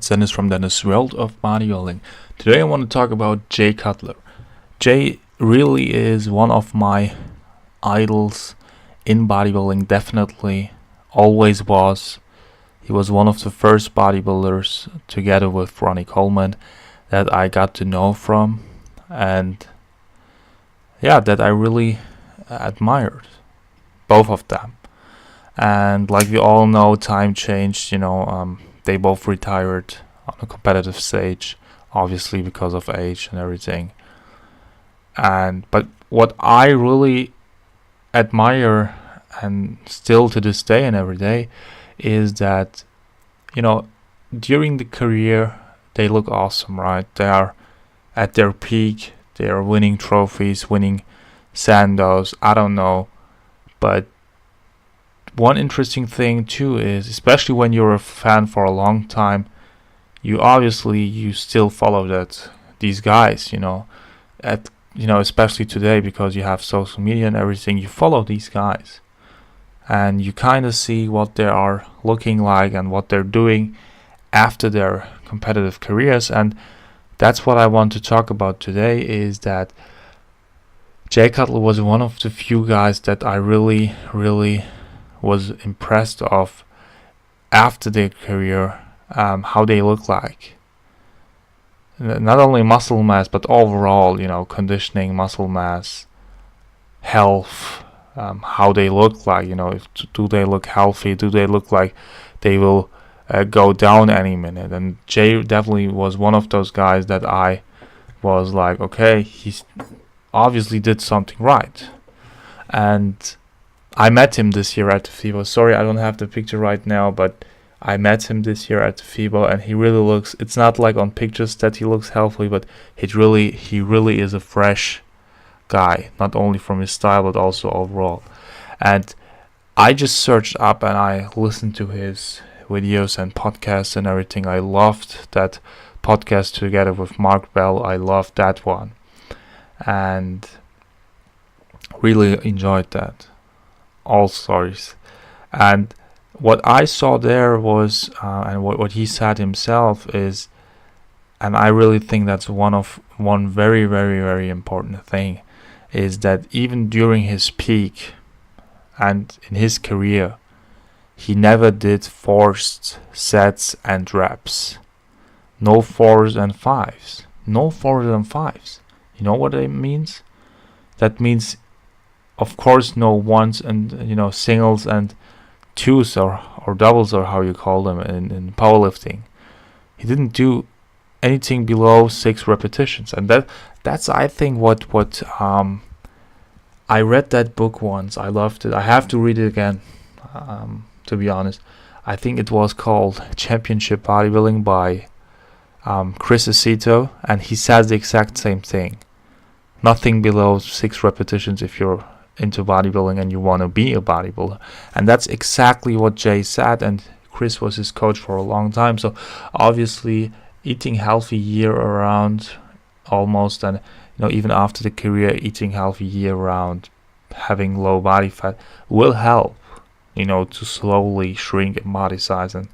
Deniz from Deniz World of Bodybuilding. Today I want to talk about Jay Cutler. Jay really is one of my idols in bodybuilding, definitely always was. He was one of the first bodybuilders, together with Ronnie Coleman, that I got to know from, and that I really admired, both of them. And like we all know, time changed. They both retired on a competitive stage, obviously because of age and everything. But what I really admire, and still to this day and every day, is that during the career they look awesome, right? They are at their peak. They are winning trophies, winning Sandos. I don't know, but one interesting thing too is, especially when you're a fan for a long time, you still follow these guys, especially today, because you have social media and everything. You follow these guys and you kind of see what they are looking like and what they're doing after their competitive careers. And that's what I want to talk about today, is that Jay Cutler was one of the few guys that I really was impressed of after their career, how they look like. Not only muscle mass, but overall, conditioning, muscle mass, health, how they look like. Do they look healthy? Do they look like they will go down any minute? And Jay definitely was one of those guys that I was like, okay, he's obviously did something right. And I met him this year at the FIBO. Sorry, I don't have the picture right now, but I met him this year at the FIBO, and he really looks, it's not like on pictures that he looks healthy, but he really is a fresh guy, not only from his style, but also overall. And I just searched up and I listened to his videos and podcasts and everything. I loved that podcast together with Mark Bell. I loved that one and really enjoyed that. All stories. And what I saw there was, and what he said himself is, and I really think that's one very, very, very important thing, is that even during his peak and in his career, he never did forced sets and reps. No 4s and 5s. No 4s and 5s. You know what that means? That means, of course, no ones and singles and twos or doubles, or how you call them in powerlifting. He didn't do anything below 6 repetitions, and that's I think what I read that book once. I loved it. I have to read it again, to be honest. I think it was called Championship Bodybuilding by Chris Aceto, and he says the exact same thing. Nothing below 6 repetitions if you're into bodybuilding and you want to be a bodybuilder. And that's exactly what Jay said, and Chris was his coach for a long time. So obviously eating healthy year round almost, and even after the career, eating healthy year round, having low body fat will help to slowly shrink in body size and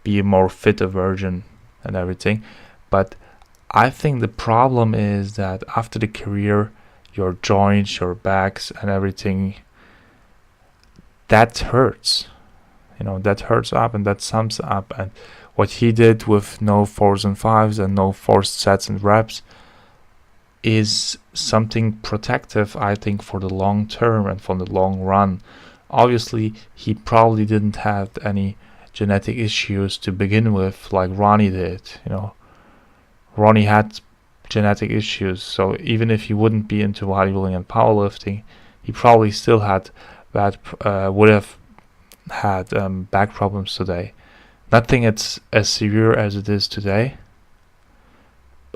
be a more fitter version and everything. But I think the problem is that after the career, your joints, your backs and everything, that hurts. That hurts up and that sums up. And what he did with no 4s and 5s and no forced sets and reps is something protective, I think, for the long term and for the long run. Obviously, he probably didn't have any genetic issues to begin with, like Ronnie did. Ronnie had genetic issues, so even if he wouldn't be into bodybuilding and powerlifting, he probably still would have had back problems today. Nothing as severe as it is today.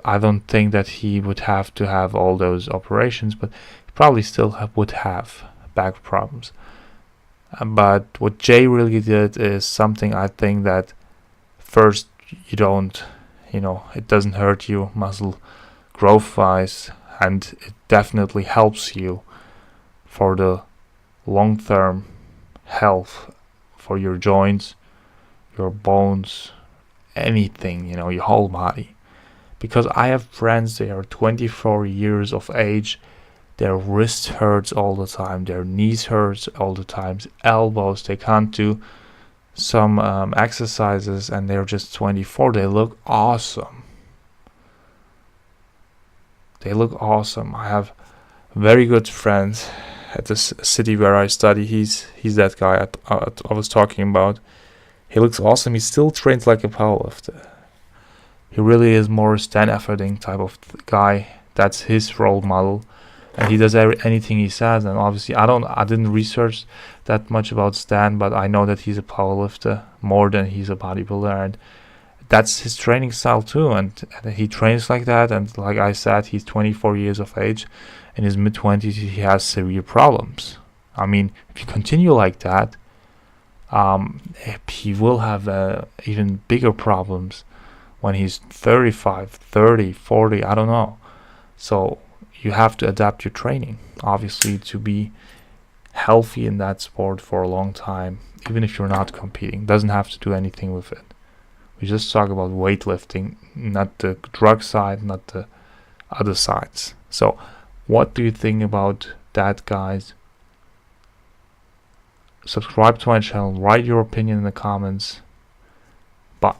I don't think that he would have to have all those operations, but he probably still would have back problems. But what Jay really did is something I think that first you don't, it doesn't hurt you muscle growth wise, and it definitely helps you for the long term health, for your joints, your bones, anything, you know, your whole body. Because I have friends, they are 24 years of age, their wrist hurts all the time, their knees hurts all the time, elbows, they can't do some exercises, and they're just 24. They look awesome. They look awesome. I have very good friends at the city where I study. He's that guy I was talking about. He looks awesome. He still trains like a powerlifter. He really is more stand efforting type of guy. That's his role model, and he does anything he says. And obviously, I didn't research that much about Stan, but I know that he's a powerlifter more than he's a bodybuilder, and that's his training style too. And he trains like that. And like I said, he's 24 years of age. In his mid-20s, he has severe problems. I mean, if you continue like that, he will have even bigger problems when he's 35, 30, 40, I don't know. So you have to adapt your training, obviously, to be healthy in that sport for a long time, even if you're not competing. Doesn't have to do anything with it. We just talk about weightlifting, not the drug side, not the other sides. So what do you think about that, guys? Subscribe to my channel, write your opinion in the comments. Bye.